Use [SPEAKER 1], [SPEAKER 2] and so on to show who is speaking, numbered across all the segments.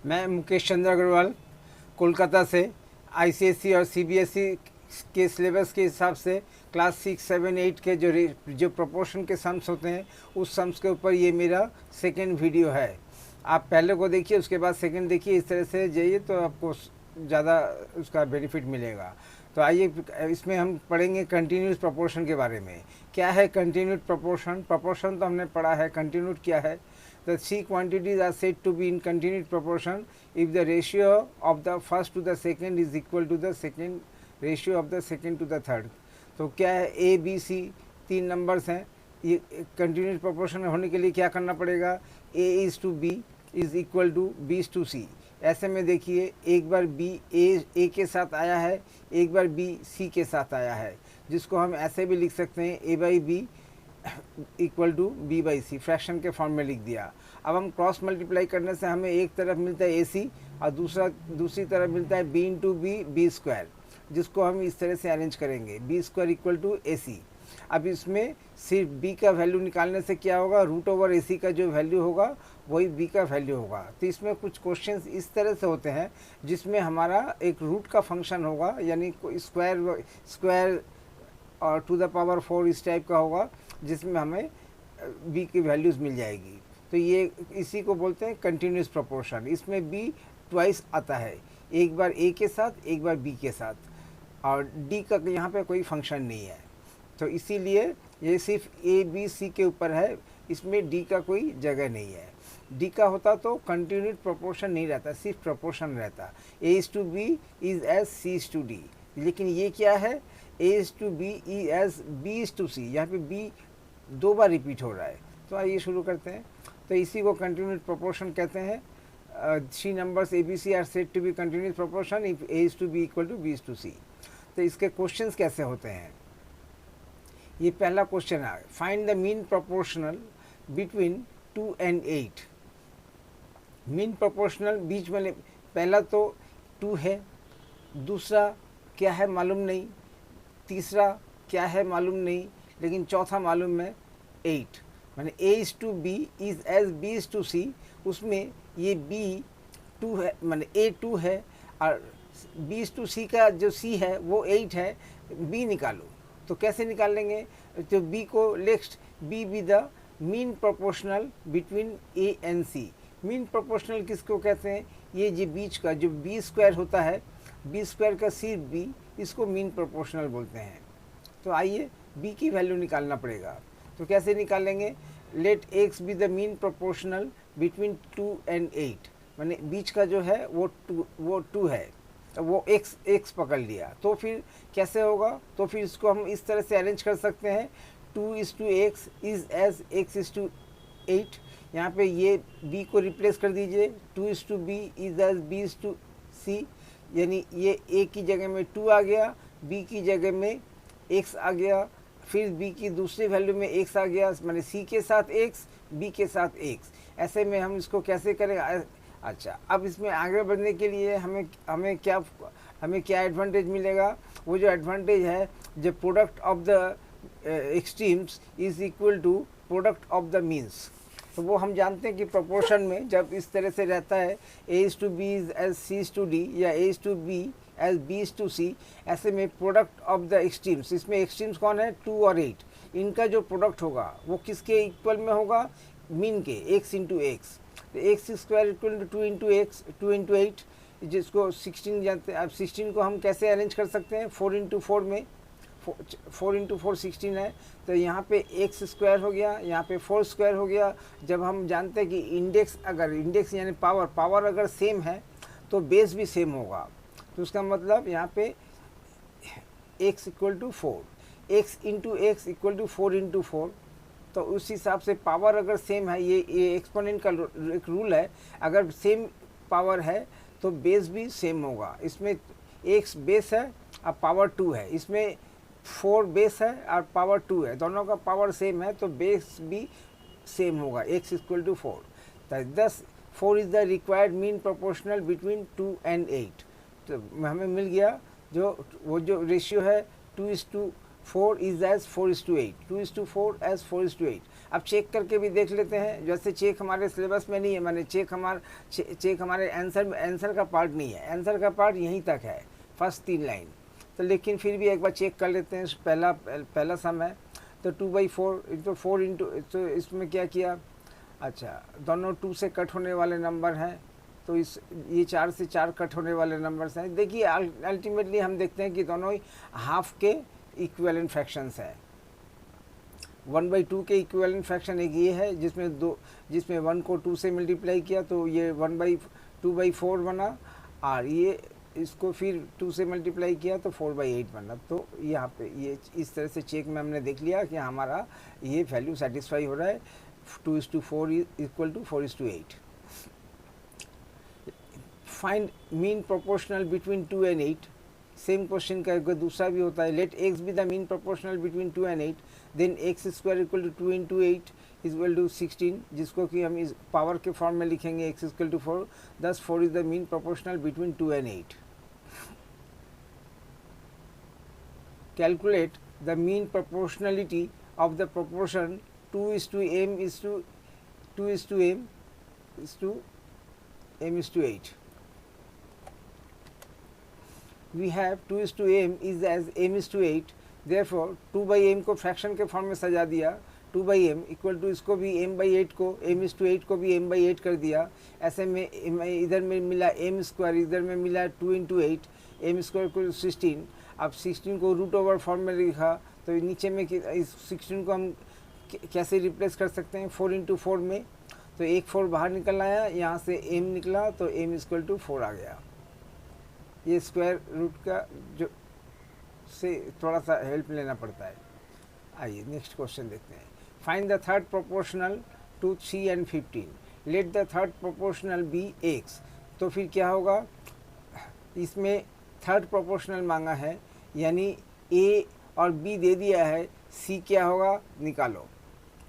[SPEAKER 1] मैं मुकेश चंद्र अग्रवाल कोलकाता से आईसीएसई और सीबीएसई के सिलेबस के हिसाब से क्लास 6, 7, 8 के जो प्रोपोर्शन के सम्स होते हैं उस सम्स के ऊपर ये मेरा सेकेंड वीडियो है। आप पहले को देखिए, उसके बाद सेकेंड देखिए, इस तरह से जाइए तो आपको ज़्यादा उसका बेनिफिट मिलेगा। तो आइए इसमें हम पढ़ेंगे कंटिन्यूस प्रोपोर्शन के बारे में। क्या है कंटिन्यूस प्रोपोर्शन? प्रोपोर्शन तो हमने पढ़ा है, कंटिन्यूस क्या है? The C quantities are said to be in continuous proportion if the ratio of the first to the second is equal to the second ratio of the second to the third। तो क्या है? A, B, C तीन numbers हैं। ये continuous proportion होने के लिए क्या करना पड़ेगा? A is to B is equal to B is to C। ऐसे में देखिए, एक बार B A के साथ आया है, एक बार B C के साथ आया है, जिसको हम ऐसे भी लिख सकते हैं A by B equal to B by C, fraction के फॉर्म में लिख दिया। अब हम क्रॉस मल्टीप्लाई करने से हमें एक तरफ मिलता है ए सी और दूसरी तरफ मिलता है बी इंटू बी स्क्वायर, जिसको हम इस तरह से अरेंज करेंगे, बी स्क्वायर इक्वल टू ए सी। अब इसमें सिर्फ बी का वैल्यू निकालने से क्या होगा? रूट ओवर ए सी का जो वैल्यू होगा वही बी का वैल्यू होगा। तो इसमें कुछ क्वेश्चंस इस तरह से होते हैं जिसमें हमारा एक रूट का फंक्शन होगा, यानी स्क्वायर और टू द पावर 4 इस टाइप का होगा, जिसमें हमें b की वैल्यूज़ मिल जाएगी। तो ये इसी को बोलते हैं कंटिन्यूस प्रोपोर्शन। इसमें b ट्वाइस आता है, एक बार a के साथ, एक बार b के साथ, और d का यहाँ पे कोई फंक्शन नहीं है। तो इसीलिए ये सिर्फ a b c के ऊपर है, इसमें d का कोई जगह नहीं है। d का होता तो कंटिन्यूस प्रोपोर्शन नहीं रहता, सिर्फ प्रोपोर्शन रहता। a is to b is as c is to d। लेकिन ये क्या है? a is to b is as b is to c। यहाँ पे b दो बार रिपीट हो रहा है। तो आइए शुरू करते हैं। तो इसी को कंटिन्यूस प्रोपोर्शन कहते हैं। Three numbers A B C are said to be continuous proportion if A is to B equal to B is to C. तो इसके क्वेश्चंस कैसे होते हैं? ये पहला क्वेश्चन है, find the mean proportional between 2 and 8। Mean proportional बीच में पहला तो 2 है, दूसरा क्या है मालूम नहीं, तीसरा क्या है मालूम नहीं, लेकिन चौथा मालूम है 8। मैंने a is to B is as b is to C, उसमें ये b 2 है, मैंने a 2 है और b इज टू सी का जो c है वो 8 है। b निकालो, तो कैसे निकाल लेंगे? तो b को next b B the mean proportional between a and c। Mean proportional किसको कहते हैं? ये जो बीच का जो b स्क्वायर होता है, b स्क्वायर का सिर्फ b, इसको मीन प्रोपोर्शनल बोलते हैं। तो आइए b की वैल्यू निकालना पड़ेगा। तो कैसे निकालेंगे? Let x be the mean proportional between 2 and 8। मैंने बीच का जो है वो 2 है, तो वो x पकड़ लिया। तो फिर कैसे होगा? तो फिर इसको हम इस तरह से अरेंज कर सकते हैं, 2 is to x is as x is to 8। यहाँ पे ये b को रिप्लेस कर दीजिए, 2 is to b is as b is to c, यानी ये a की जगह में 2 आ गया, b की जगह में x आ गया, फिर b की दूसरी वैल्यू में x आ गया, मैंने c के साथ x, b के साथ x। ऐसे में हम इसको कैसे करें? अच्छा, अब इसमें आगे बढ़ने के लिए हमें क्या एडवांटेज मिलेगा? वो जो एडवांटेज है, जो product of the extremes is equal to product of the means. तो वो हम जानते हैं कि प्रोपोर्शन में जब इस तरह से रहता है, a is to b is as c is to d या a is to b as B is to C, ऐसे में प्रोडक्ट ऑफ द एक्सट्रीम्स, इसमें एक्सट्रीम्स कौन है? 2 और 8, इनका जो प्रोडक्ट होगा वो किसके इक्वल में होगा? मीन के, x इंटू एक्स। तो x square equal to 2 into x, 2 into 8, जिसको 16 जानते हैं। अब 16 को हम कैसे अरेंज कर सकते हैं? 4 इंटू 4 में, 4 इंटू 4 16 है, तो यहाँ पे एक्स स्क्वायर हो गया, यहाँ पे 4 स्क्वायर हो गया। जब हम जानते हैं कि इंडेक्स यानी पावर अगर सेम है तो बेस भी सेम होगा, तो उसका मतलब यहाँ पे x equal to 4, x into x equal to 4 into 4। तो उस हिसाब से पावर अगर सेम है, ये एक्सपोनेंट का एक रूल है, अगर सेम पावर है तो बेस भी सेम होगा। इसमें x बेस है और पावर 2 है, इसमें 4 बेस है और पावर 2 है, दोनों का पावर सेम है तो बेस भी सेम होगा, x equal to 4। thus 4 is the required mean proportional between 2 and 8। तो हमें मिल गया वो जो रेशियो है 2:4 इज एज 4:8, 2:4 एज 4:8। अब चेक करके भी देख लेते हैं, जैसे चेक हमारे सिलेबस में नहीं है, माने चेक हमारे आंसर का पार्ट नहीं है, आंसर का पार्ट यहीं तक है, फर्स्ट 3 लाइन। तो लेकिन फिर भी एक बार चेक कर लेते हैं। पहला सम है तो 2/4 इंटू 4 इंटू, तो इसमें क्या किया, अच्छा दोनों 2 से कट होने वाले नंबर हैं, तो ये 4 से 4 कट होने वाले नंबर्स हैं। देखिए अल्टीमेटली हम देखते हैं कि दोनों ही हाफ के इक्विवेलेंट फ्रैक्शंस हैं। 1/2 के इक्विवेलेंट फ्रैक्शन एक ये है जिसमें 1 को 2 से मल्टीप्लाई किया तो ये 2/4 बना, और ये इसको फिर 2 से मल्टीप्लाई किया तो 4/8 बना। तो यहाँ पे ये इस तरह से चेक में हमने देख लिया कि हमारा ये वैल्यू सेटिस्फाई हो रहा है, 2:4 equal to 4:8। Find mean proportional between 2 and 8। Same question का एक दूसरा भी होता है, let x be the mean proportional between 2 and 8, then x² equal to 2 into 8 is equal to 16, जिसको कि हम इस पावर के फॉर्म में लिखेंगे x equal to 4, thus 4 is the mean proportional between 2 and 8। Calculate the mean proportionality of the proportion 2:m is to 2:m is to m is to 8। We have 2:m is as m is to 8, therefore 2/m को fraction के form में सजा दिया, 2/m equal to इसको भी m/8 को m is to 8 को भी m/8 कर दिया। ऐसे में इधर में मिला m², इधर में मिला 2 into 8, m² इक्वल 16। अब 16 को रूट ओवर फॉर्म में लिखा, तो नीचे में इस 16 को हम कैसे रिप्लेस कर सकते हैं, 4 into 4 में, तो एक 4 बाहर निकल आया, यहाँ से m निकला तो m इक्वल टू 4 आ गया। ये स्क्वायर रूट का जो से थोड़ा सा हेल्प लेना पड़ता है। आइए नेक्स्ट क्वेश्चन देखते हैं। Find the third proportional to 3 and 15, let the third proportional be x। तो फिर क्या होगा, इसमें थर्ड प्रोपोर्शनल मांगा है, यानी a और b दे दिया है, c क्या होगा निकालो।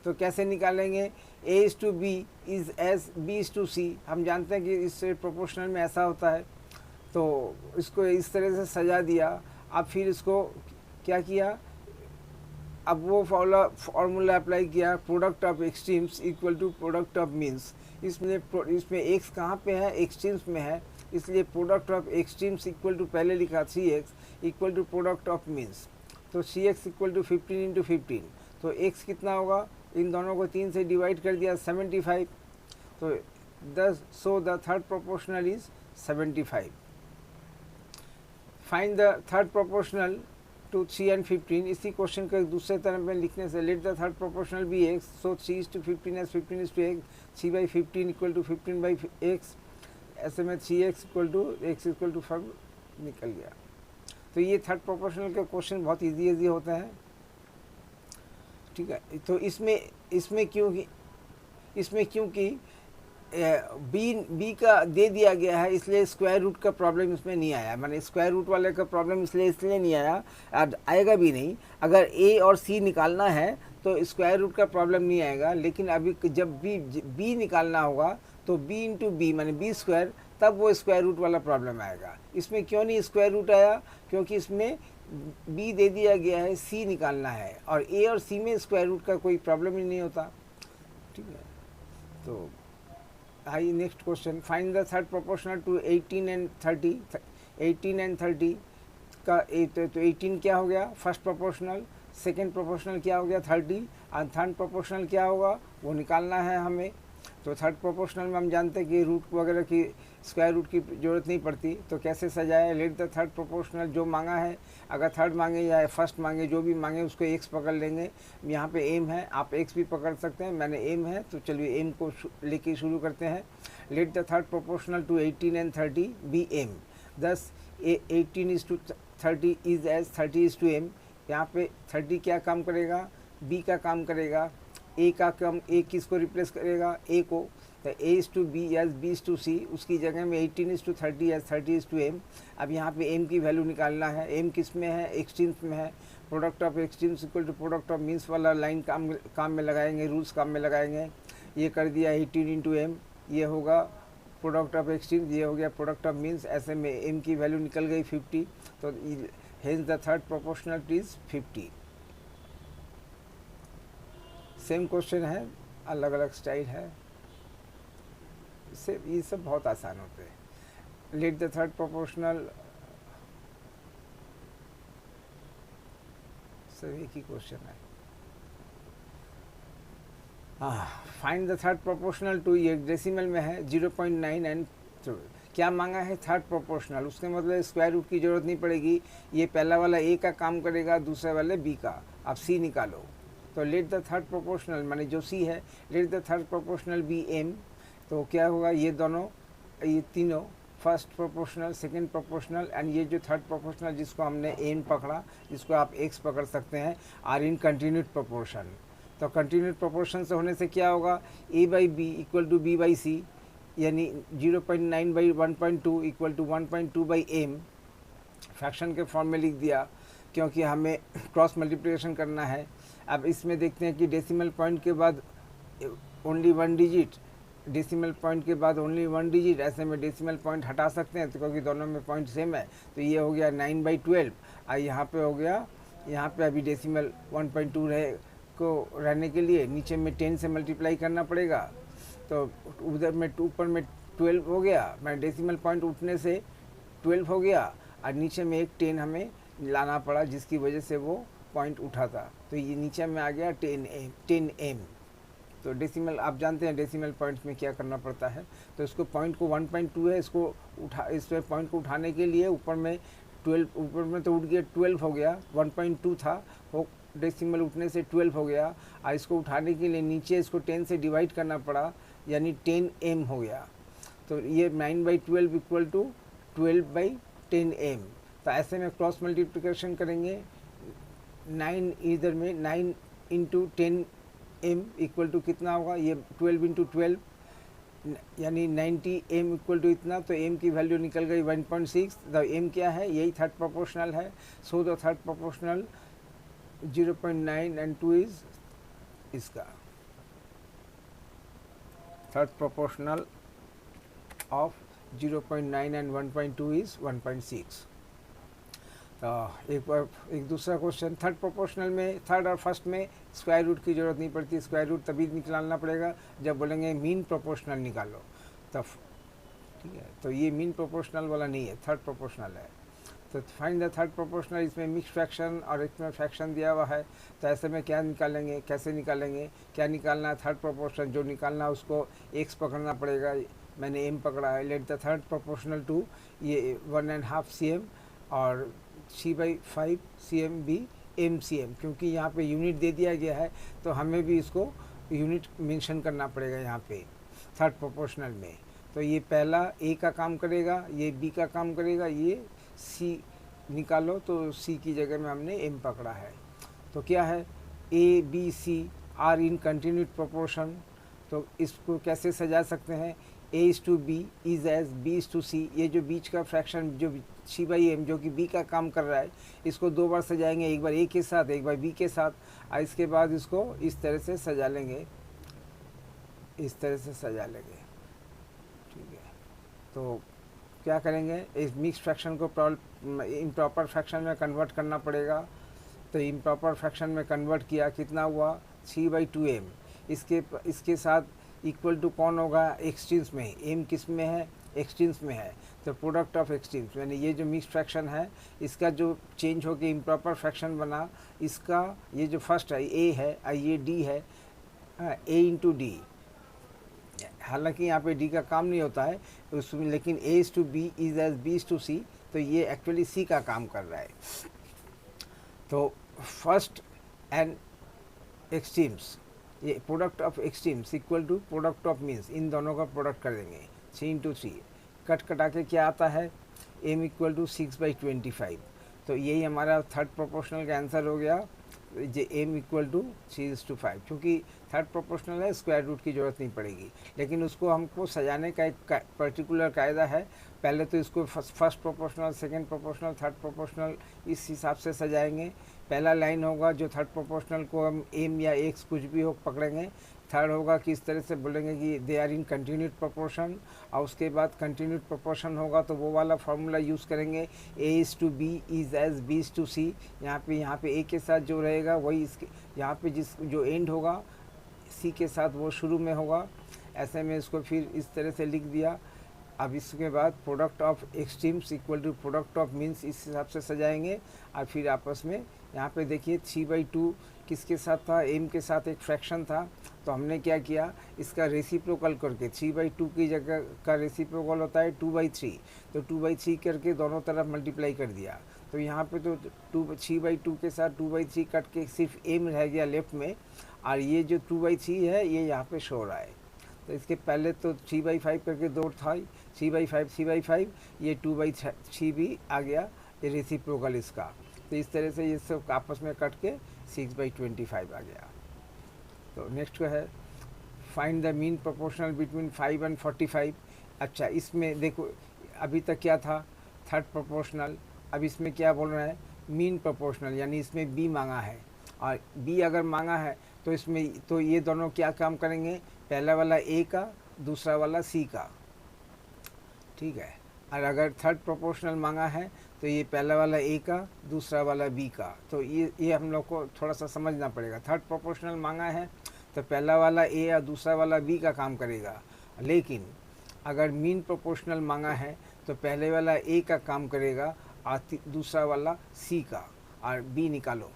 [SPEAKER 1] तो कैसे निकालेंगे, a:b इज एज b:c। हम जानते हैं कि इससे प्रोपोर्शनल में ऐसा होता है, तो इसको इस तरह से सजा दिया। अब फिर इसको क्या किया, अब वो फॉर्मूला अप्लाई किया, product of extremes equal to product of means. इसमें x कहाँ पे है, एक्सट्रीम्स में है, इसलिए product of extremes equal to पहले लिखा 3x equal to product of means. तो 3x इक्वल टू 15 into 15, तो x कितना होगा, इन दोनों को 3 से डिवाइड कर दिया 75, तो the third proportional is 75। Find the third proportional to 3 and 15। इसी क्वेश्चन को दूसरे तरह में लिखने से, let the third proportional be x, so 3:15 as 15 is to x, 3/15 equal to 15/x। ऐसे में 3x equal to x equal to 5 निकल गया। तो ये थर्ड प्रोपोर्शनल के क्वेश्चन बहुत इजी होते हैं, ठीक है। तो इसमें क्योंकि बी का दे दिया गया है, इसलिए स्क्वायर रूट का प्रॉब्लम इसमें नहीं आया, माने स्क्वायर रूट वाले का प्रॉब्लम इसलिए नहीं आया, आएगा भी नहीं। अगर ए और सी निकालना है तो स्क्वायर रूट का प्रॉब्लम नहीं आएगा, लेकिन अभी जब बी निकालना होगा तो b इंटू बी माने b², तब वो स्क्वायर रूट वाला प्रॉब्लम आएगा। इसमें क्यों नहीं स्क्वायर रूट आया, क्योंकि इसमें b दे दिया गया है, c निकालना है, और a और c में स्क्वायर रूट का कोई प्रॉब्लम ही नहीं होता, ठीक है। तो आइए next question. Find the third proportional to 18 and 30। 18 and 30 का तो 18 क्या हो गया फर्स्ट प्रोपोर्शनल, सेकेंड प्रोपोर्शनल क्या हो गया 30, और थर्ड प्रोपोर्शनल क्या होगा वो निकालना है हमें। तो थर्ड प्रोपोर्शनल में हम जानते हैं कि रूट वगैरह की स्क्वायर रूट की ज़रूरत नहीं पड़ती, तो कैसे सजाए, लेट द थर्ड प्रोपोर्शनल जो मांगा है, अगर थर्ड मांगे या फर्स्ट मांगे, जो भी मांगे उसको x पकड़ लेंगे। यहाँ पे m है, आप x भी पकड़ सकते हैं, मैंने m है तो चलिए m को लेके शुरू करते हैं। Let the third proportional to 18 and 30 be m, thus 18 is to 30 is as 30 is to m। यहाँ पे 30 क्या काम करेगा, b का काम करेगा, a का काम, a किसको रिप्लेस करेगा, a को, तो a is to b as b is to c, उसकी जगह में 18 is to 30 as 30 is to m। अब यहाँ पे m की वैल्यू निकालना है, m किस में है, एक्सट्रीम्स में है, product of extremes equal to product of means वाला लाइन काम में लगाएंगे, रूल्स काम में लगाएंगे। ये कर दिया 18 into m, ये होगा प्रोडक्ट ऑफ एक्सट्रीम्स, ये हो गया प्रोडक्ट ऑफ मीन्स। ऐसे में m की वैल्यू निकल गई 50, तो hence the third proportional is 50। Same question है, अलग अलग स्टाइल है, इससे ये सब बहुत आसान होते हैं। लेट द थर्ड प्रोपोर्शनल, सब एक ही क्वेश्चन है। Find the third proportional to, ये डेसिमल में है 0.9 एंड क्या मांगा है थर्ड प्रोपोर्शनल, उसके मतलब स्क्वायर रूट की जरूरत नहीं पड़ेगी, ये पहला वाला ए का काम करेगा, दूसरे वाले बी का। अब सी निकालो, तो लेट द थर्ड प्रोपोर्शनल माने जो सी है, let the third proportional be M, तो क्या होगा, ये दोनों, ये तीनों, first proportional, second proportional and ये जो थर्ड प्रोपोर्शनल जिसको हमने एन पकड़ा, जिसको आप एक्स पकड़ सकते हैं, आर इन कंटिन्यूड प्रोपोर्शन। तो कंटिन्यूड प्रोपोर्शन से होने से क्या होगा, A by B equal to B by C, यानी 0.9 by 1.2 equal to 1.2 by M, fraction के फॉर्म में लिख दिया क्योंकि हमें क्रॉस मल्टीप्लिकेशन करना है। अब इसमें देखते हैं कि डेसिमल पॉइंट के बाद only one digit, decimal point के बाद ओनली वन डिजिट, ऐसे में डेसिमल पॉइंट हटा सकते हैं तो क्योंकि दोनों में पॉइंट सेम है। तो ये हो गया 9/12 और यहाँ पे हो गया, यहाँ पे अभी डेसिमल 1.2 रहने के लिए नीचे में 10 से मल्टीप्लाई करना पड़ेगा, तो उधर में ऊपर में 12 हो गया, मैं डेसिमल पॉइंट उठने से 12 हो गया और नीचे में एक 10 हमें लाना पड़ा जिसकी वजह से वो पॉइंट उठा था, तो ये नीचे में आ गया 10m। तो डेसिमल आप जानते हैं डेसिमल पॉइंट्स में क्या करना पड़ता है, तो इसको पॉइंट को 1.2 है, इसको इस पॉइंट को उठाने के लिए ऊपर में 12, ऊपर में तो उठ गया 12 हो गया, 1.2 था वो डेसिमल उठने से 12 हो गया, और इसको उठाने के लिए नीचे इसको 10 से डिवाइड करना पड़ा यानी 10m हो गया। तो ये 9/12 इक्वल टू 12/10m। तो ऐसे में क्रॉस मल्टीप्लिकेशन करेंगे, 9 इधर में 9 इंटू 10m इक्वल टू कितना होगा, ये 12 इंटू 12 यानी 90m इक्वल टू इतना, तो m की वैल्यू निकल गई 1.6। द m क्या है, यही थर्ड प्रोपोर्शनल है। So the third proportional 0.9 and 2 is इसका third proportional of 0.9 and 1.2 is 1.6। एक दूसरा क्वेश्चन, थर्ड प्रोपोर्शनल में थर्ड और फर्स्ट में स्क्वायर रूट की ज़रूरत नहीं पड़ती, स्क्वायर रूट तभी निकालना पड़ेगा जब बोलेंगे मीन प्रोपोर्शनल निकालो तब, ठीक है। तो ये मीन प्रोपोर्शनल वाला नहीं है, थर्ड प्रोपोर्शनल है। तो फाइंड द थर्ड प्रोपोर्शनल, इसमें मिक्स फ्रैक्शन और इसमें फ्रैक्शन दिया हुआ है, तो ऐसे में क्या निकालेंगे, कैसे निकालेंगे, क्या निकालना है थर्ड प्रोपोर्शनल, जो निकालना है उसको एक्स पकड़ना पड़ेगा, मैंने एम पकड़ा है। Let the third proportional to, ये 1.5 cm और 3/5 cm भी MCM, क्योंकि यहाँ पे यूनिट दे दिया गया है तो हमें भी इसको यूनिट मेंशन करना पड़ेगा यहाँ पे थर्ड प्रोपोर्शनल में। तो ये पहला A का काम करेगा, ये B का काम करेगा, ये C निकालो, तो C की जगह में हमने M पकड़ा है। तो क्या है, A B C are in continued proportion, तो इसको कैसे सजा सकते हैं, A/B इज एज B/C, ये जो बीच का फ्रैक्शन जो C/M जो कि B का काम कर रहा है, इसको दो बार सजाएंगे, एक बार A के साथ एक बार B के साथ, और इसके बाद इसको इस तरह से सजा लेंगे, इस तरह से सजा लेंगे, ठीक है। तो क्या करेंगे, इस मिक्स फ्रैक्शन को इम्प्रॉपर फ्रैक्शन में कन्वर्ट करना पड़ेगा। तो इम्प्रॉपर फ्रैक्शन में कन्वर्ट किया, कितना हुआ 3/2m, इसके साथ इक्वल टू कौन होगा, एक्सट्रीम्स में, m किस में है, एक्सट्रीम्स में है, तो प्रोडक्ट ऑफ एक्सट्रीम्स, यानी ये जो मिक्स फ्रैक्शन है इसका जो चेंज होकर इम्प्रॉपर फ्रैक्शन बना, इसका ये जो फर्स्ट है a है और ये d है, a इंटू डी, हालांकि यहाँ पे d का काम नहीं होता है उसमें, लेकिन A/B इज एज B/C, तो ये एक्चुअली C का काम कर रहा है। तो फर्स्ट एंड एक्सट्रीम्स, ये product of extremes equal to product of means, इन दोनों का प्रोडक्ट कर देंगे 3 × 3, कटा के क्या आता है, m इक्वल टू 6/25। तो यही हमारा थर्ड प्रोपोर्शनल का आंसर हो गया, जे m इक्वल टू 3:5, क्योंकि थर्ड प्रोपोर्शनल है, स्क्वायर रूट की ज़रूरत नहीं पड़ेगी, लेकिन उसको हमको सजाने का एक पर्टिकुलर कायदा है। पहले तो इसको first proportional, second proportional, third proportional इस हिसाब से सजाएंगे। पहला लाइन होगा जो थर्ड प्रोपोर्शनल को हम m या x कुछ भी हो पकड़ेंगे, थर्ड होगा कि इस तरह से बोलेंगे कि they are in continued proportion, और उसके बाद कंटिन्यूड प्रोपोर्शन होगा तो वो वाला फार्मूला यूज़ करेंगे, A/B इज एज B/C, यहाँ पे A के साथ जो रहेगा वही इसके यहाँ पे जिस जो एंड होगा सी के साथ वो शुरू में होगा, ऐसे में इसको फिर इस तरह से लिख दिया। अब इसके बाद product of extremes equal to product of means, इस हिसाब से सजाएंगे। और फिर आपस में यहाँ पे देखिए 3/2 किसके साथ था, एम के साथ एक फ्रैक्शन था, तो हमने क्या किया, इसका रेसिप्रोकल करके 3/2 की जगह का रेसिप्रोकल होता है 2/3, तो 2/3 करके दोनों तरफ मल्टीप्लाई कर दिया। तो यहाँ पे तो 3/2 के साथ 2/3 कट के सिर्फ एम रह गया लेफ्ट में, और ये जो 2/3 है ये यहाँ पे शो रहा है। तो इसके पहले तो 3/5 करके दो था, 3/5 ये 2/3 भी आ गया, ये रेसिप्रोकल इसका। तो इस तरह से ये सब आपस में कट के 6/25 आ गया। तो नेक्स्ट को है find the mean proportional between 5 and 45। अच्छा, इसमें देखो अभी तक क्या था, थर्ड प्रोपोर्शनल, अब इसमें क्या बोल रहे हैं, मीन प्रोपोर्शनल, यानी इसमें बी मांगा है। और बी अगर मांगा है तो इसमें तो ये दोनों क्या काम करेंगे, पहला वाला ए का, दूसरा वाला सी का, ठीक है। और अगर थर्ड प्रोपोर्शनल मांगा है तो ये पहला वाला ए का, दूसरा वाला बी का। तो ये हम लोग को थोड़ा सा समझना पड़ेगा। थर्ड प्रोपोर्शनल मांगा है तो पहला वाला ए या दूसरा वाला बी का काम करेगा, लेकिन अगर मीन प्रोपोर्शनल मांगा है तो पहले वाला ए का काम करेगा और दूसरा वाला सी का, और बी निकालो।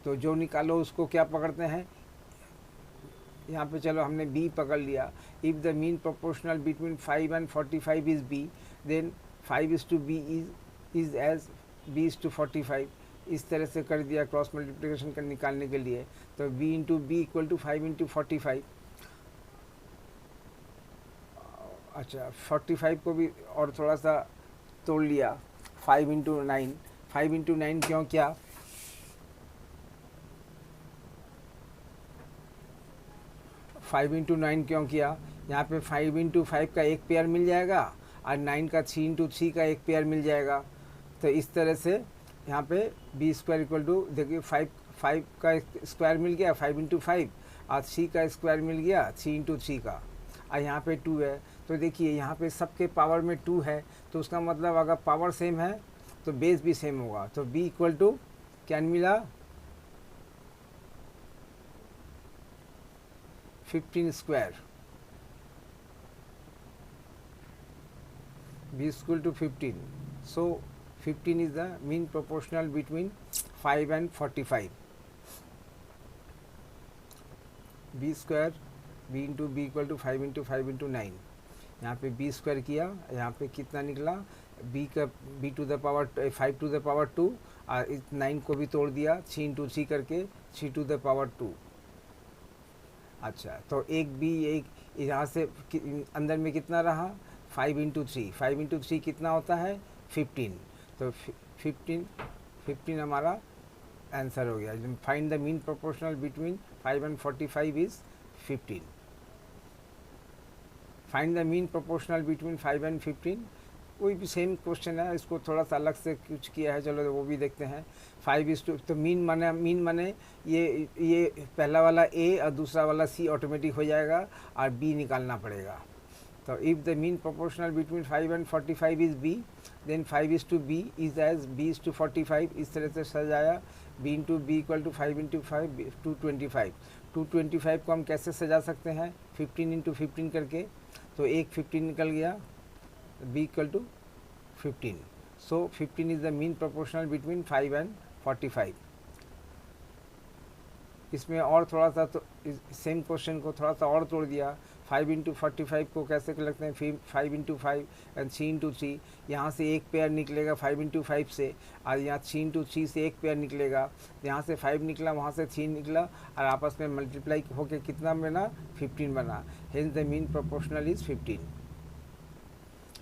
[SPEAKER 1] तो जो निकालो उसको क्या पकड़ते हैं, यहाँ पे चलो हमने बी पकड़ लिया। If the mean proportional between 5 and 45 is B, then 5:b is as b:45। इस तरह से कर दिया क्रॉस मल्टीप्लिकेशन कर निकालने के लिए। तो b into B equal to 5 × 45। अच्छा, 45 को भी और थोड़ा सा तोड़ लिया, 5 × 9। 5 × 9 क्यों किया, 5 × 9 क्यों किया, यहाँ पे 5 × 5 का एक पेयर मिल जाएगा और 9 का 3 × 3 का एक पेयर मिल जाएगा। तो इस तरह से यहाँ पे b² इक्वल टू, देखिए 5 का स्क्वायर मिल गया 5 × 5, और 3 का स्क्वायर मिल गया 3 × 3 का, और यहाँ पे 2 है। तो देखिए यहाँ पे सबके पावर में 2 है, तो उसका मतलब अगर पावर सेम है तो बेस भी सेम होगा। तो b इक्वल टू क्या मिला, 15²। b is equal to 15. So 15 is the mean proportional between 5 and 45. b² b into B equal to 5 × 5 × 9। यहाँ पे b² किया, यहाँ पे कितना निकला, b² 5 to the power 2, और इस 9 को भी तोड़ दिया 3 × 3 करके 3 to the power 2। अच्छा, तो एक बी, एक यहाँ से अंदर में कितना रहा, 5 × 3। 5 × 3 कितना होता है, 15। तो 15 हमारा आंसर हो गया। Find the mean proportional between 5 and 45 is 15। Find the mean proportional between 5 and 15, कोई भी सेम क्वेश्चन है, इसको थोड़ा सा अलग से कुछ किया है, चलो वो भी देखते हैं। 5:2, तो मीन माने ये पहला वाला ए और दूसरा वाला सी ऑटोमेटिक हो जाएगा और बी निकालना पड़ेगा। तो if the mean proportional between 5 and 45 is B, then 5:b is as b:45। इस तरह से सजाया, b into B equal to 5 × 5 225। 225 को हम कैसे सजा सकते हैं, 15 × 15 करके, तो एक 15 निकल गया, b equal to 15। So 15 is the mean proportional between 5 and 45। इसमें और थोड़ा सा, तो सेम क्वेश्चन को थोड़ा सा और तोड़ दिया। 5 × 45 को कैसे लगते हैं, 5 × 5 एंड 3 × 3। यहाँ से एक पेयर निकलेगा 5 × 5 से, और यहाँ 3 × 3 से एक पेयर निकलेगा। यहाँ से 5 निकला, वहाँ से 3 निकला, और आपस में मल्टीप्लाई होकर कितना बना, 15 बना। Hence the mean proportional is 15।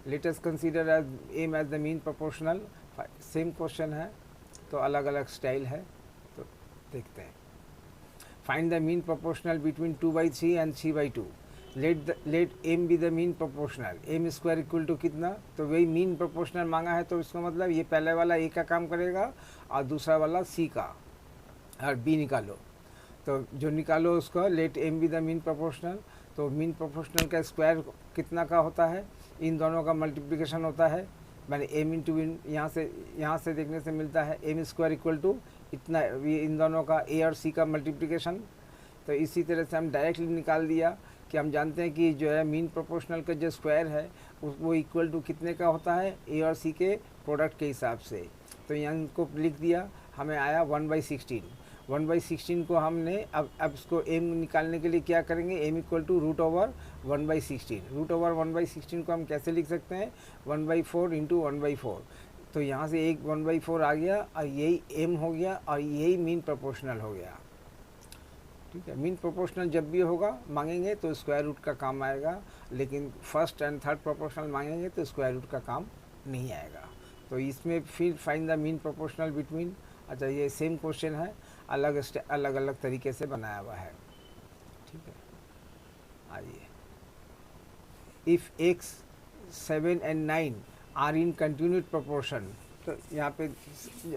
[SPEAKER 1] Let us consider as M as the mean proportional. Same question है तो अलग अलग स्टाइल है, तो देखते हैं। Find the mean proportional between 2/3 and 3/2। Let M be the mean proportional. m² equal to कितना, तो वही मीन प्रोपोर्शनल मांगा है, तो इसका मतलब ये पहले वाला ए का काम करेगा और दूसरा वाला सी का, और बी निकालो। तो जो निकालो उसका let M be the mean proportional. तो मीन प्रोपोर्शनल का स्क्वायर कितना का होता है, इन दोनों का मल्टीप्लिकेशन होता है, मैंने एम इंटू यहाँ से देखने से मिलता है m² इक्वल टू इतना, ये इन दोनों का ए और सी का मल्टीप्लिकेशन, तो इसी तरह से हम डायरेक्टली निकाल दिया कि हम जानते हैं कि जो है मीन प्रोपोर्शनल का जो स्क्वायर है वो इक्वल टू कितने का होता है, ए और सी के प्रोडक्ट के हिसाब से। तो यहाँ इनको लिख दिया, हमें आया 1/16। 1/16 को हमने अब इसको एम निकालने के लिए क्या करेंगे, एम इक्वल टू √1/16। √1/16 को हम कैसे लिख सकते हैं, 1/4 इंटू 1/4। तो यहाँ से एक 1/4 आ गया और यही एम हो गया और यही मीन प्रोपोर्शनल हो गया। ठीक है, मीन प्रोपोर्शनल जब भी होगा मांगेंगे तो स्क्वायर रूट का काम आएगा, लेकिन फर्स्ट एंड थर्ड प्रोपोर्शनल मांगेंगे तो स्क्वायर रूट का काम नहीं आएगा। तो इसमें फिर find the mean proportional between, अच्छा ये सेम क्वेश्चन है, अलग अलग तरीके से बनाया हुआ है। ठीक है, आइए, if x 7 and 9 are in continued proportion, तो यहाँ पे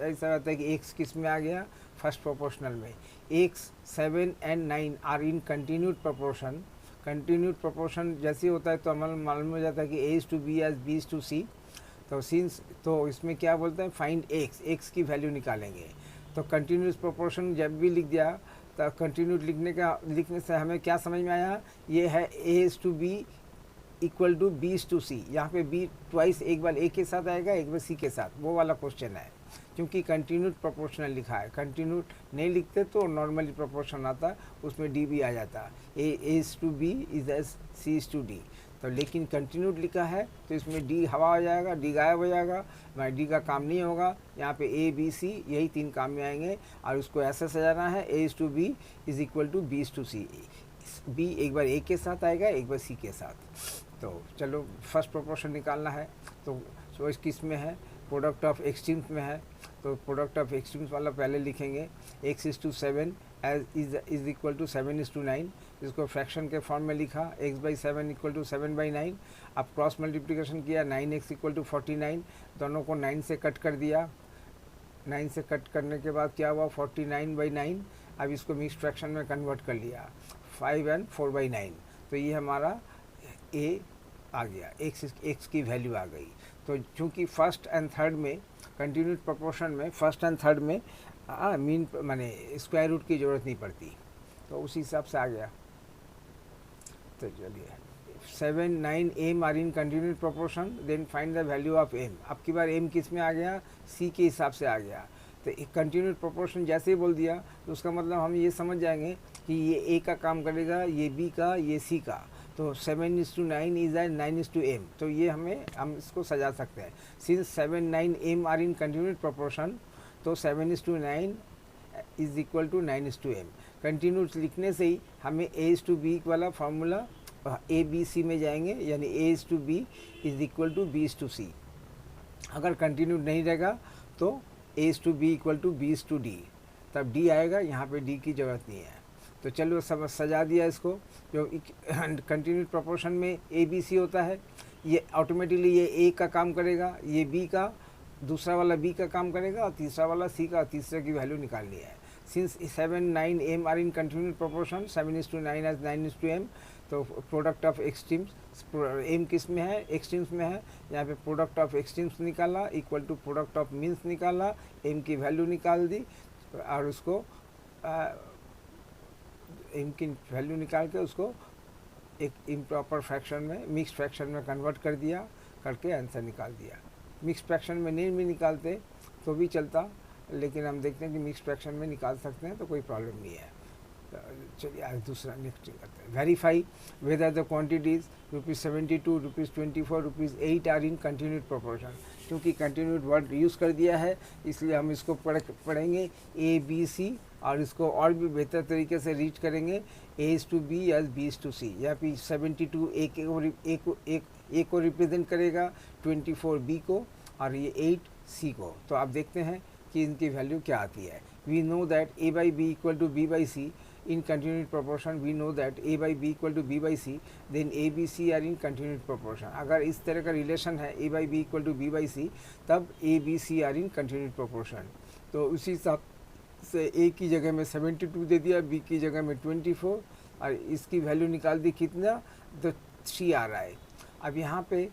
[SPEAKER 1] ऐसा होता है कि x किस में आ गया, फर्स्ट प्रोपोर्शनल में। x 7 and 9 are in continued proportion. Continued proportion जैसे होता है तो हमें मालूम हो जाता है कि A/B as B/C। तो सिंस तो इसमें क्या बोलते हैं, फाइंड x की वैल्यू निकालेंगे। तो कंटिन्यूस प्रोपोर्शन जब भी लिख दिया तो कंटिन्यूड लिखने से हमें क्या समझ में आया, ये है A/B इक्वल टू B/C। यहाँ पे B ट्वाइस, एक बार A के साथ आएगा एक बार C के साथ, वो वाला क्वेश्चन है। क्योंकि कंटिन्यूड प्रोपोर्शनल लिखा है, कंटिन्यूड नहीं लिखते तो नॉर्मली प्रोपोर्शन आता, उसमें D भी आ जाता, A/B इज एज C/D। तो लेकिन कंटिन्यूड लिखा है तो इसमें D हवा हो जाएगा, D गायब हो जाएगा, D का काम नहीं होगा। यहाँ पे A, B, C यही तीन काम में आएंगे और उसको ऐसे सजाना है, A/B is equal to B/C। B एक बार A के साथ आएगा एक बार C के साथ। तो चलो फर्स्ट प्रोपोर्शन निकालना है, तो चॉइस किस में है, प्रोडक्ट ऑफ एक्सट्रीम्स में है। तो प्रोडक्ट ऑफ एक्सट्रीम्स वाला पहले लिखेंगे, x/7 इज इक्वल टू 7/9। इसको फ्रैक्शन के फॉर्म में लिखा, x/7 इक्वल टू 7/9। अब क्रॉस मल्टीप्लिकेशन किया, 9x इक्वल टू 49, दोनों को 9 से कट कर दिया। 9 से कट करने के बाद क्या हुआ, 49/9। अब इसको मिक्स फ्रैक्शन में कन्वर्ट कर लिया, 5 and 4/9। तो ये हमारा a आ गया, x की वैल्यू आ गई। तो चूँकि फर्स्ट एंड थर्ड में कंटिन्यूड प्रोपोर्शन में फर्स्ट एंड थर्ड में मीन माने स्क्वायर रूट की ज़रूरत नहीं पड़ती, तो उसी हिसाब से आ गया। तो चलिए 7, 9 m are in continued proportion, then find the value of m। अब की बार m किस में आ गया, c के हिसाब से आ गया। तो एक कंटिन्यूड प्रोपोर्शन जैसे ही बोल दिया तो उसका मतलब हम ये समझ जाएंगे कि ये a का काम करेगा, ये b का, ये c का। तो 7:9 इज एज 9:m। तो ये हम इसको सजा सकते हैं। Since 7, 9 m are in continued proportion, तो 7:9 is equal to 9:m। Continued लिखने से ही हमें A/B वाला फार्मूला ABC में जाएंगे, यानी A/B is equal to B/C। अगर कंटिन्यूड नहीं रहेगा तो A/B इक्वल टू B/D, तब D आएगा, यहाँ पे D की ज़रूरत नहीं है। तो चलो सब सजा दिया इसको। जो कंटिन्यूड प्रोपोर्शन में ABC होता है, ये ऑटोमेटिकली ये A का काम करेगा, ये B का, दूसरा वाला B का काम करेगा और तीसरा वाला C का, तीसरे की वैल्यू निकालनी है। Since 7, 9 m are in continued proportion, 7:9 as 9:m। तो प्रोडक्ट ऑफ एक्सट्रीम्स, m किस में है, एक्सट्रीम्स में है। यहाँ पे प्रोडक्ट ऑफ एक्सट्रीम्स निकाला equal to product of means निकाला, m की वैल्यू निकाल दी और उसको m की वैल्यू निकाल के उसको एक इम्प्रॉपर फ्रैक्शन में, मिक्स फ्रैक्शन में कन्वर्ट कर दिया, करके आंसर निकाल दिया। मिक्स फ्रैक्शन में नहीं भी निकालते तो भी चलता, लेकिन हम देखते हैं कि मिक्स फ्रैक्शन में निकाल सकते हैं तो कोई प्रॉब्लम नहीं है। चलिए आज दूसरा नेक्स्ट करते हैं। Verify whether the quantities ₹72, ₹24, ₹8 are in continued proportion. क्योंकि कंटिन्यूड वर्ड यूज़ कर दिया है इसलिए हम इसको पढ़ेंगे A/B/C और इसको और भी बेहतर तरीके से रीच करेंगे, A/B एज B/C। यहाँ पे 72 A को रिप्रेजेंट करेगा, 24 B को और ये 8 C को। तो आप देखते हैं कि इनकी वैल्यू क्या आती है। We know that A/B equal to B/C in continued proportion। we know that A/B equal to B/C, then A/B/C are in continued proportion। अगर इस तरह का रिलेशन है A/B equal to B/C, तब A/B/C are in continued proportion। तो उसी हिसाब से A की जगह में 72 दे दिया, B की जगह में 24 और इसकी वैल्यू निकाल दी कितना, तो 3 आ रहा है। अब यहाँ पे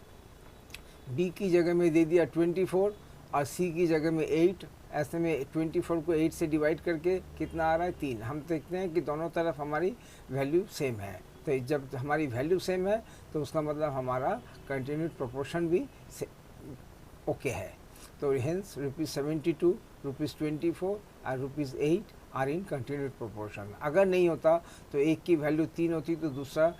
[SPEAKER 1] B की जगह में दे दिया 24 और C की जगह में 8 ऐसे में 24 को 8 से डिवाइड करके कितना आ रहा है 3। हम देखते हैं कि दोनों तरफ हमारी वैल्यू सेम है, तो जब हमारी वैल्यू सेम है तो उसका मतलब हमारा कंटिन्यूड प्रोपोर्शन भी ओके है। तो हेंस ₹72, ₹24 और ₹8 आर इन कंटिन्यूड प्रोपोर्शन। अगर नहीं होता तो एक की वैल्यू 3 होती तो दूसरा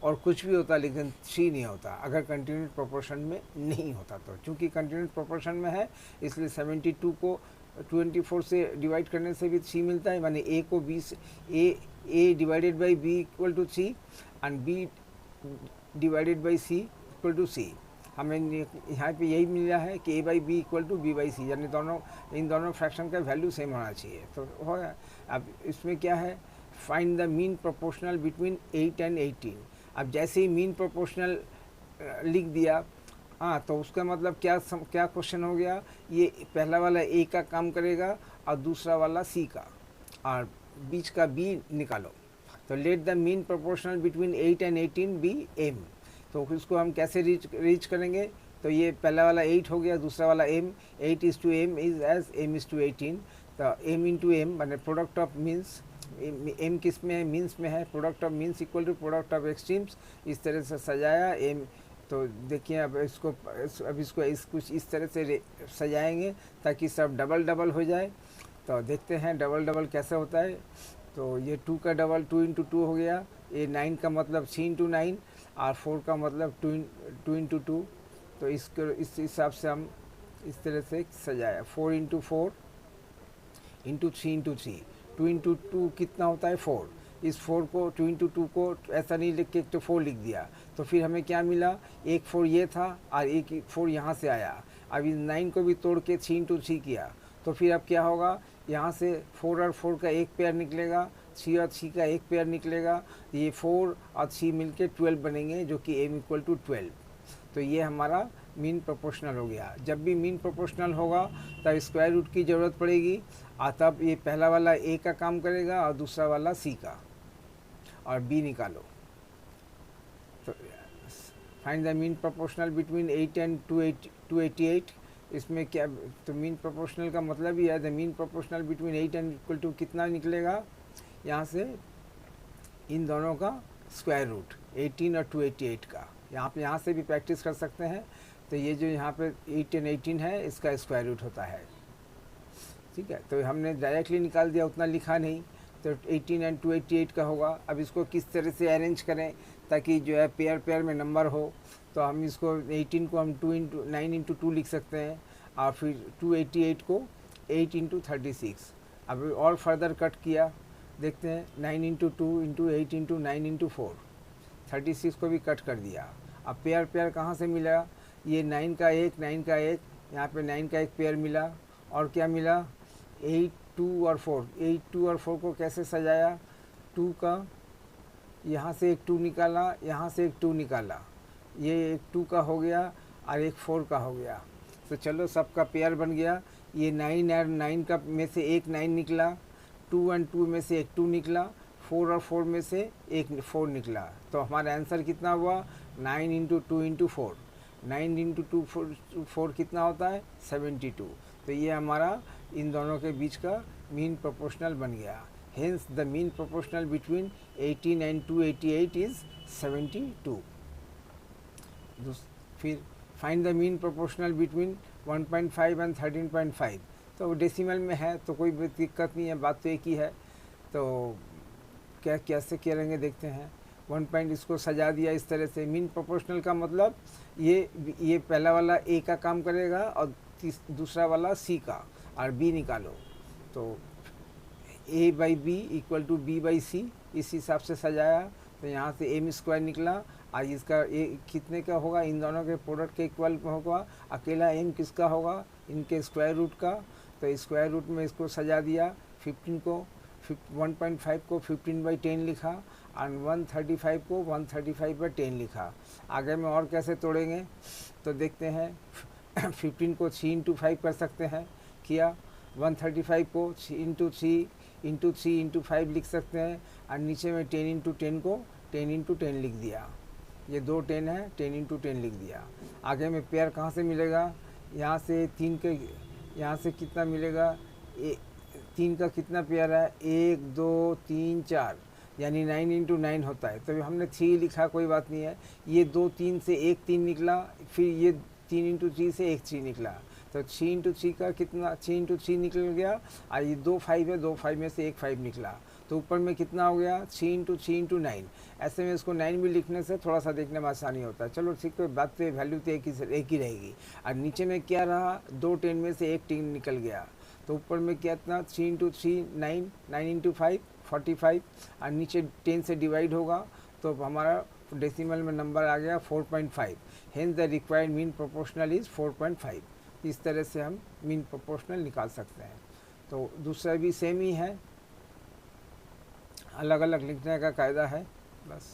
[SPEAKER 1] और कुछ भी होता लेकिन 3 नहीं होता, अगर कंटिन्यूड प्रोपोर्शन में नहीं होता तो। चूँकि कंटिन्यूड प्रोपोर्शन में है इसलिए 72 को 24 से डिवाइड करने से भी 3 मिलता है, माने ए को बी से A divided by B equal to C and B divided by C equal to C. हमें यहाँ पे यही मिला है कि A by B equal to B by C, यानी इन दोनों फ्रैक्शन का वैल्यू सेम होना चाहिए। तो हो गया। अब इसमें क्या है, find the mean proportional between 8 and 18। अब जैसे ही मीन प्रोपोर्शनल लिख दिया, हाँ, तो उसका मतलब क्या क्वेश्चन हो गया, ये पहला वाला ए का काम करेगा और दूसरा वाला सी का, और बीच का बी निकालो। तो let the mean proportional between 8 and 18 be M. तो इसको हम कैसे रीच करेंगे, तो ये पहला वाला 8 हो गया, दूसरा वाला m, 8 is to m is as m is to 18। तो m इंटू एम मैंने प्रोडक्ट ऑफ मीन्स, m किस में है, मीन्स में है, product of means equal to product of extremes. इस तरह से सजाया m। तो देखिए अब इसको कुछ इस तरह से सजाएंगे ताकि सब डबल डबल हो जाए। तो देखते हैं डबल डबल कैसे होता है। तो ये 2 का डबल 2 इंटू 2 हो गया, ये 9 का मतलब 3 इंटू 9 और 4 का मतलब 2 इंटू 2। तो इसको इस हिसाब से हम इस तरह से सजाया, 4 इंटू 4 इंटू 3 इंटू 3, 2 इंटू 2 कितना होता है 4। इस 4 को 2 इंटू 2 को ऐसा नहीं लिख के तो 4 लिख दिया, तो फिर हमें क्या मिला, एक 4 ये था और एक 4 यहाँ से आया। अब इस 9 को भी तोड़ के 3 इंटू 3 किया, तो फिर अब क्या होगा, यहाँ से 4 और 4 का एक पेयर निकलेगा, 3 और 3 का एक पेयर निकलेगा, ये 4 और 3 मिलके 12 बनेंगे, जो कि m इक्वल टू 12। तो ये हमारा मीन प्रोपोर्शनल हो गया। जब भी मीन प्रोपोर्शनल होगा तब स्क्वायर रूट की ज़रूरत पड़ेगी, और तब ये पहला वाला a का काम करेगा और दूसरा वाला c का, और b निकालो। तो find the mean proportional between 8 and 288। इसमें क्या, तो मीन प्रोपोर्शनल का मतलब ही है the mean proportional between 8 and equal to कितना निकलेगा, यहाँ से इन दोनों का स्क्वायर रूट 18 और 288 का। यहाँ से भी प्रैक्टिस कर सकते हैं। तो ये जो यहाँ पे 8 एंड 18 है, इसका स्क्वायर रूट होता है, ठीक है। तो हमने डायरेक्टली निकाल दिया, उतना लिखा नहीं, तो 18 एंड 288 का होगा। अब इसको किस तरह से अरेंज करें ताकि जो है पेयर पेयर में नंबर हो, तो हम इसको 18 को हम 9 इंटू 2 लिख सकते हैं, और फिर 288 को 8 इंटू 36। अब और फर्दर कट किया, देखते हैं 9 इंटू 2 इंटू 8 इंटू 9 इंटू 4, 36 को भी कट कर दिया। अब पेयर पेयर कहाँ से मिला, ये 9 का एक, 9 का एक, यहाँ पे 9 का एक पेयर मिला, और क्या मिला 8, 2 और 4। 8, 2 और 4 को कैसे सजाया, 2 का यहाँ से एक 2 निकाला, यहाँ से एक 2 निकाला, ये एक 2 का हो गया और एक 4 का हो गया। तो चलो सबका पेयर बन गया। ये 9 और 9 का में से एक 9 निकला, 2 और 2 में से एक 2 निकला, 4 और 4 में से एक 4 निकला। तो हमारा आंसर कितना हुआ, 9 इंटू 2 इंटू 4। 9 इंटू 2 4 कितना होता है 72। तो ये हमारा इन दोनों के बीच का मीन प्रोपोर्शनल बन गया। Hence the mean proportional between 18 and 288 is 72। फिर find the mean proportional between 1.5 and 13.5। तो डेसिमल में है तो कोई दिक्कत नहीं है, बात तो एक ही है। तो क्या कैसे करेंगे देखते हैं। 1 पॉइंट इसको सजा दिया इस तरह से। मीन प्रोपोर्शनल का मतलब ये पहला वाला ए का काम करेगा और दूसरा वाला सी का, और बी निकालो। तो A by B equal to B by C, इस हिसाब से सजाया। तो यहाँ से एम स्क्वायर निकला, और इसका ए कितने का होगा, इन दोनों के प्रोडक्ट के इक्वल होगा। अकेला एम किसका होगा, इनके स्क्वायर रूट का। तो स्क्वायर रूट में इसको सजा दिया। 15 को 1.5 को 15/10 लिखा, और 135 को 135/10 लिखा। आगे में और कैसे तोड़ेंगे तो देखते हैं। 15 को 3 इंटू 5 कर सकते हैं, किया। 135 को 3 इंटू 3 इंटू 5 लिख सकते हैं, और नीचे में 10 इंटू 10 को 10 इंटू 10 लिख दिया। ये 2 10 है, 10 इंटू 10 लिख दिया। आगे में पेयर कहाँ से मिलेगा, यहाँ से 3 के यहाँ से कितना मिलेगा, 3 का कितना पेयर है, 1 2 3 4, यानी 9 इंटू 9 होता है। तो हमने 3 लिखा, कोई बात नहीं है। ये 2 3 से 1 3 निकला, फिर ये 3 इंटू 3 से 1 3 निकला, तो 3 इंटू 3 का कितना, 3 इंटू 3 निकल गया। और ये 2 5 है, 2 5 में से 1 5 निकला, तो ऊपर में कितना हो गया, 3 इंटू 3 इंटू 9। ऐसे में इसको 9 भी लिखने से थोड़ा सा देखने में आसानी होता है। चलो ठीक है, बात तो वैल्यू तो एक ही रहेगी। और नीचे में क्या रहा, 2 10 में से 1 10 निकल गया, तो ऊपर में क्या इतना, 3 इंटू 3 9, 9 इंटू 5 45, और नीचे 10 से डिवाइड होगा तो हमारा डेसिमल में नंबर आ गया 4.5। Hence the required mean proportional is 4.5। इस तरह से हम मीन प्रोपोर्शनल निकाल सकते हैं। तो दूसरा भी सेम ही है, अलग अलग लिखने का कायदा है बस।